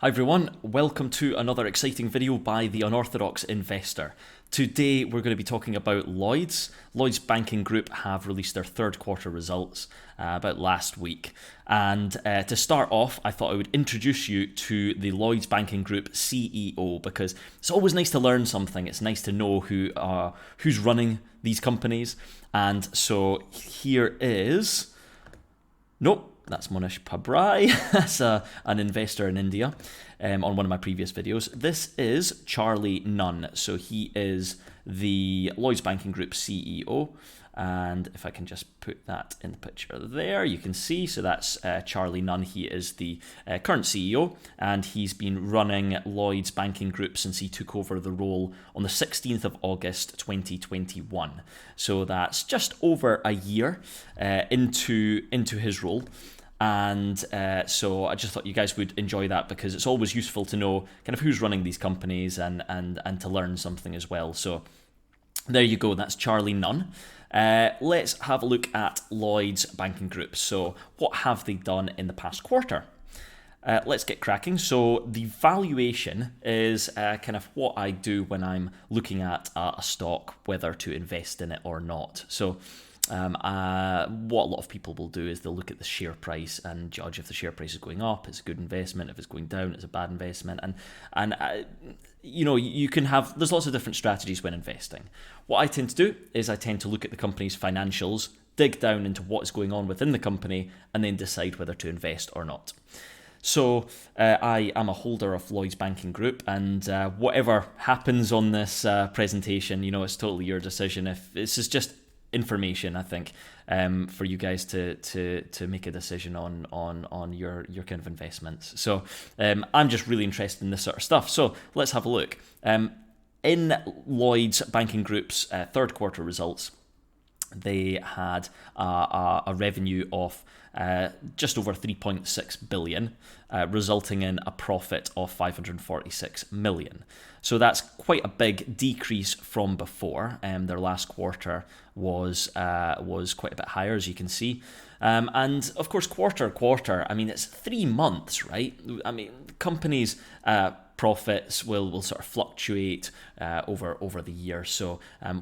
Hi everyone, welcome to another exciting video by The Unorthodox Investor. Today we're going to be talking about Lloyds. Lloyds Banking Group have released their third quarter results about last week. And to start off, I thought I would introduce you to the Lloyds Banking Group CEO because it's always nice to learn something. It's nice to know who's running these companies. And so here is... Nope. That's Monish Pabrai. That's an investor in India on one of my previous videos. This is Charlie Nunn. So he is the Lloyds Banking Group CEO. And if I can just put that in the picture there, you can see. So that's Charlie Nunn. He is the current CEO, and he's been running Lloyds Banking Group since he took over the role on the 16th of August 2021. So that's just over a year into his role. And so I just thought you guys would enjoy that because it's always useful to know kind of who's running these companies and to learn something as well. So there you go, that's Charlie Nunn. Let's have a look at Lloyds Banking Group. So what have they done in the past quarter? Let's get cracking. So the valuation is kind of what I do when I'm looking at a stock, whether to invest in it or not. So what a lot of people will do is they'll look at the share price and judge if the share price is going up, it's a good investment. If it's going down, it's a bad investment. And you know, you can have, there's lots of different strategies when investing. What I tend to do is I tend to look at the company's financials, dig down into what is going on within the company, and then decide whether to invest or not. So I am a holder of Lloyds Banking Group, and whatever happens on this presentation, you know, it's totally your decision. If this is just information, I think, for you guys to make a decision on your kind of investments. So I'm just really interested in this sort of stuff. So let's have a look. In Lloyds Banking Group's third quarter results, they had a revenue of just over 3.6 billion, resulting in a profit of 546 million. So that's quite a big decrease from before. Their last quarter was quite a bit higher, as you can see. And of course, quarter, I mean, it's 3 months, right? I mean, companies' profits will sort of fluctuate over the year. So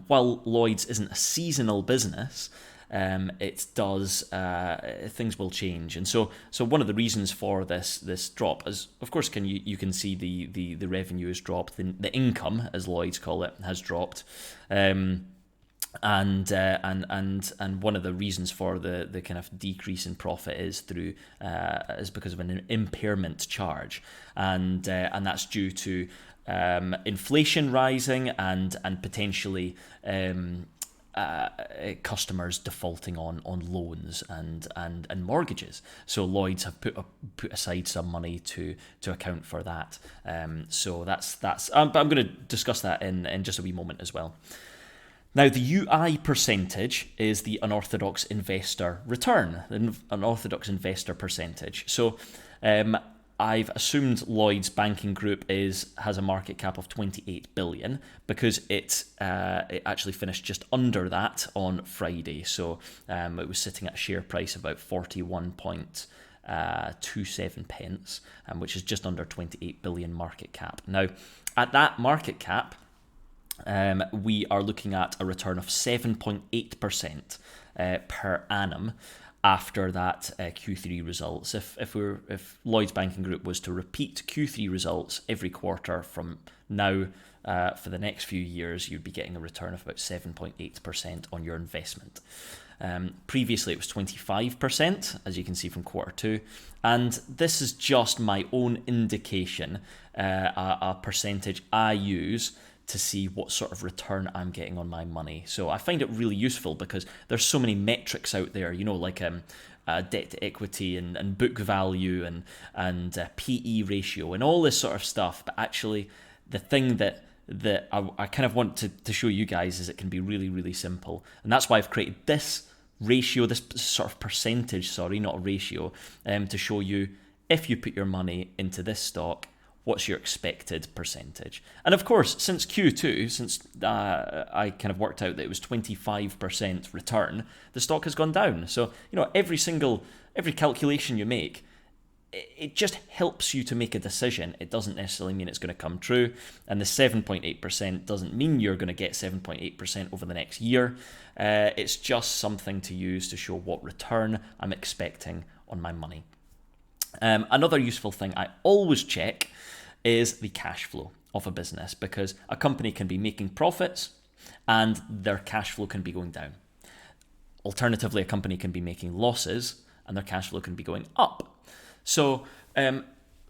while Lloyds isn't a seasonal business, it does things will change. And so one of the reasons for this drop is, of course, you can see the revenue has dropped, the income, as Lloyds call it, has dropped. And one of the reasons for the kind of decrease in profit is because of an impairment charge, and that's due to inflation rising and potentially customers defaulting on loans and mortgages. So Lloyds have put aside some money to account for that. So that's but I'm going to discuss that in just a wee moment as well. Now, the UI percentage is the unorthodox investor return, the unorthodox investor percentage. So I've assumed Lloyds Banking Group has a market cap of 28 billion because it actually finished just under that on Friday. So it was sitting at a share price of about 41.27 pence, which is just under 28 billion market cap. Now, at that market cap, we are looking at a return of 7.8% per annum after that Q3 results. If Lloyds Banking Group was to repeat Q3 results every quarter from now for the next few years, you'd be getting a return of about 7.8% on your investment. Previously, it was 25%, as you can see from quarter two. And this is just my own indication, a percentage I use to see what sort of return I'm getting on my money. So I find it really useful because there's so many metrics out there, you know, like debt to equity and book value and PE ratio and all this sort of stuff. But actually, the thing that I kind of want to show you guys is it can be really, really simple. And that's why I've created this ratio, this sort of percentage, sorry, not a ratio, to show you if you put your money into this stock, what's your expected percentage? And of course, since Q2, since I kind of worked out that it was 25% return, the stock has gone down. So, you know, every calculation you make, it just helps you to make a decision. It doesn't necessarily mean it's going to come true. And the 7.8% doesn't mean you're going to get 7.8% over the next year. It's just something to use to show what return I'm expecting on my money. Another useful thing I always check is the cash flow of a business, because a company can be making profits and their cash flow can be going down. Alternatively, a company can be making losses and their cash flow can be going up. So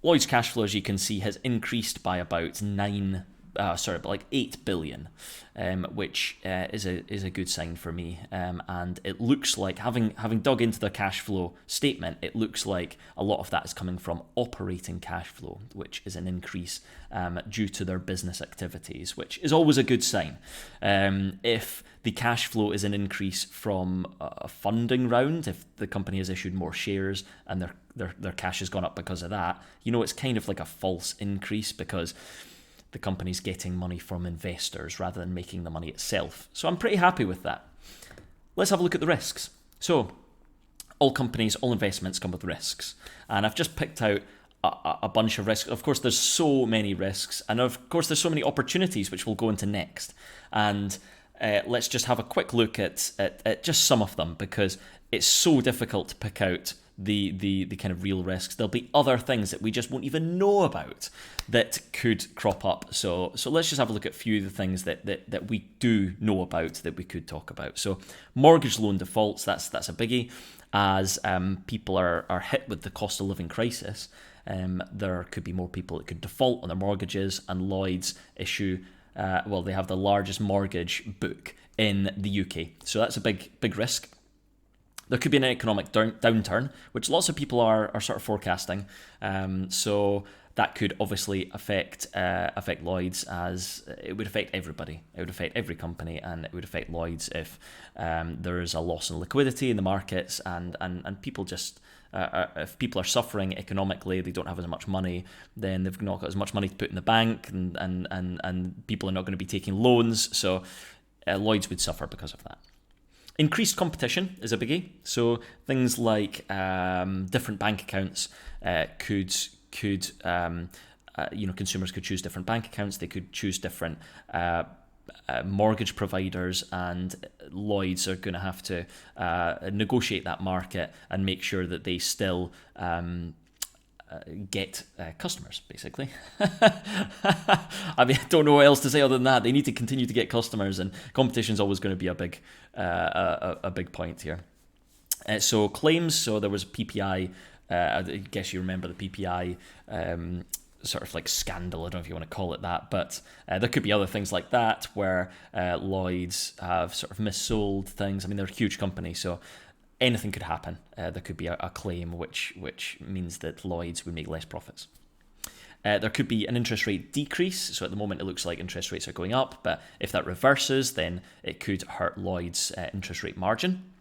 Lloyds cash flow, as you can see, has increased by about 8 billion, which is a good sign for me. And it looks like, having dug into the cash flow statement, it looks like a lot of that is coming from operating cash flow, which is an increase due to their business activities, which is always a good sign. If the cash flow is an increase from a funding round, if the company has issued more shares and their cash has gone up because of that, it's kind of like a false increase, because the company's getting money from investors rather than making the money itself. So I'm pretty happy with that. Let's have a look at the risks. So all companies, all investments come with risks. And I've just picked out a bunch of risks. Of course, there's so many risks. And of course, there's so many opportunities, which we'll go into next. And let's just have a quick look at just some of them, because it's so difficult to pick out the kind of real risks. There'll be other things that we just won't even know about that could crop up. So let's just have a look at a few of the things that we do know about that we could talk about. So mortgage loan defaults, that's a biggie. As people are hit with the cost of living crisis, there could be more people that could default on their mortgages, and Lloyds issue, they have the largest mortgage book in the UK. So that's a big risk. There could be an economic downturn, which lots of people are sort of forecasting. So that could obviously affect Lloyds, as it would affect everybody. It would affect every company, and it would affect Lloyds if there is a loss in liquidity in the markets, and people just if people are suffering economically, they don't have as much money, then they've not got as much money to put in the bank, and people are not going to be taking loans. So Lloyds would suffer because of that. Increased competition is a biggie. So things like different bank accounts consumers could choose different bank accounts. They could choose different mortgage providers, and Lloyds are going to have to negotiate that market and make sure that they still get customers, basically. I mean, I don't know what else to say other than that. They need to continue to get customers, and competition is always going to be a big point here. So claims. So there was PPI. I guess you remember the PPI sort of like scandal. I don't know if you want to call it that, but there could be other things like that where Lloyds have sort of missold things. I mean, they're a huge company, so anything could happen. There could be a claim which means that Lloyds would make less profits. There could be an interest rate decrease. So at the moment, it looks like interest rates are going up, but if that reverses, then it could hurt Lloyds' interest rate margin.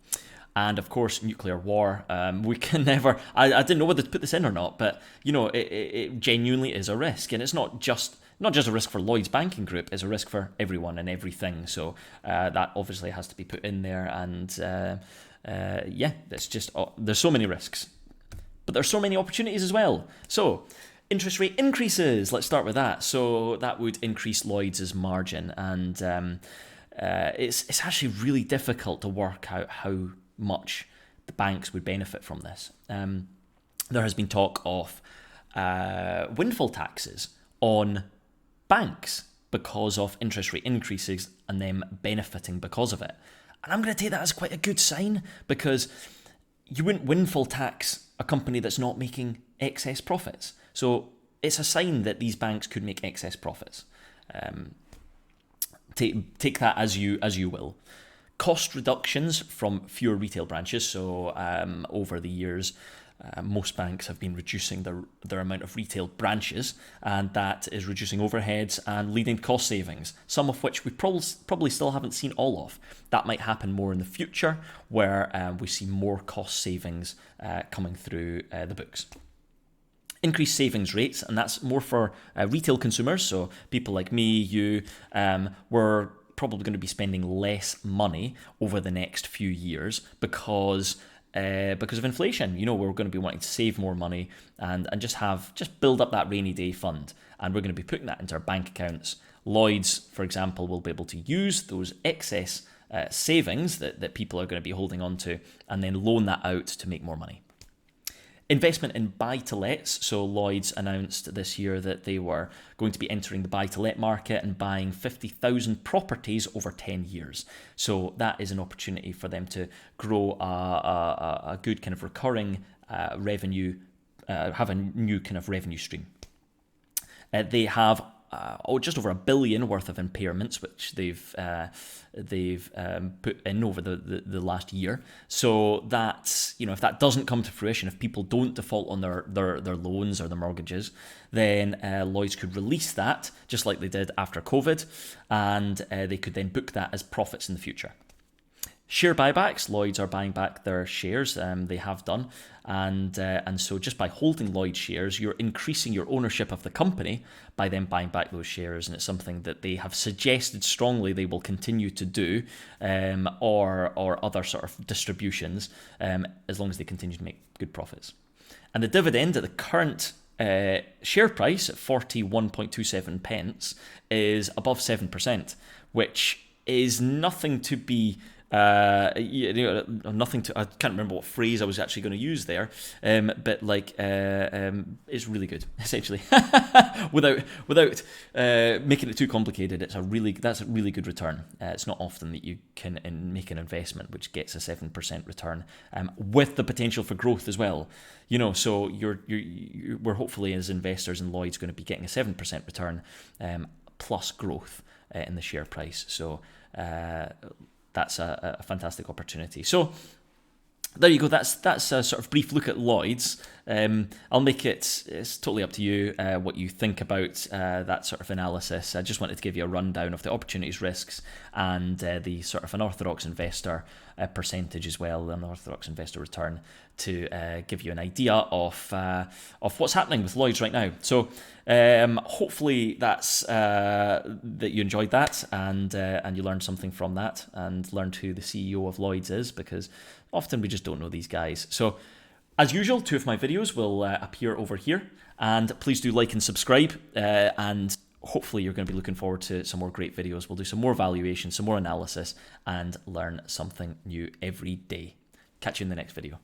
And of course, nuclear war. We can never. I didn't know whether to put this in or not, but it genuinely is a risk, and it's not just a risk for Lloyds Banking Group. It's a risk for everyone and everything. So that obviously has to be put in there. And that's just there's so many risks, but there's so many opportunities as well. So interest rate increases. Let's start with that. So that would increase Lloyds' margin, and it's actually really difficult to work out how much the banks would benefit from this. There has been talk of windfall taxes on banks because of interest rate increases and them benefiting because of it. And I'm going to take that as quite a good sign, because you wouldn't windfall tax a company that's not making excess profits. So it's a sign that these banks could make excess profits. Take that as you will. Cost reductions from fewer retail branches. So over the years, most banks have been reducing their amount of retail branches, and that is reducing overheads and leading to cost savings, some of which we probably still haven't seen all of. That might happen more in the future, where we see more cost savings coming through the books. Increased savings rates, and that's more for retail consumers, so people like me, you, we're probably going to be spending less money over the next few years, because because of inflation. We're going to be wanting to save more money and just build up that rainy day fund. And we're going to be putting that into our bank accounts. Lloyds, for example, will be able to use those excess savings that people are going to be holding on to and then loan that out to make more money. Investment in buy-to-lets. So Lloyds announced this year that they were going to be entering the buy-to-let market and buying 50,000 properties over 10 years. So that is an opportunity for them to grow a good kind of recurring revenue, have a new kind of revenue stream. They have just over $1 billion worth of impairments, which they've put in over the last year. So that, if that doesn't come to fruition, if people don't default on their loans or their mortgages, then Lloyds could release that, just like they did after COVID, and they could then book that as profits in the future. Share buybacks. Lloyds are buying back their shares. They have done, and so just by holding Lloyds shares, you're increasing your ownership of the company by then buying back those shares, and it's something that they have suggested strongly they will continue to do, or other sort of distributions, as long as they continue to make good profits. And the dividend at the current share price at 41.27 pence is above 7%, which is nothing to be nothing to. I can't remember what phrase I was actually going to use there, but it's really good essentially. without making it too complicated, that's a really good return. It's not often that you can make an investment which gets a 7% return, with the potential for growth as well. So we're hopefully as investors in Lloyds going to be getting a 7% return, plus growth in the share price. So that's a fantastic opportunity. So there you go. That's a sort of brief look at Lloyds. I'll make it's totally up to you what you think about that sort of analysis. I just wanted to give you a rundown of the opportunities, risks, and the sort of unorthodox investor percentage as well, the unorthodox investor return, to give you an idea of what's happening with Lloyds right now. So hopefully that you enjoyed that and you learned something from that and learned who the CEO of Lloyds is, because often we just don't know these guys. So as usual, 2 of my videos will appear over here, and please do like and subscribe, and hopefully you're going to be looking forward to some more great videos. We'll do some more valuation, some more analysis, and learn something new every day. Catch you in the next video.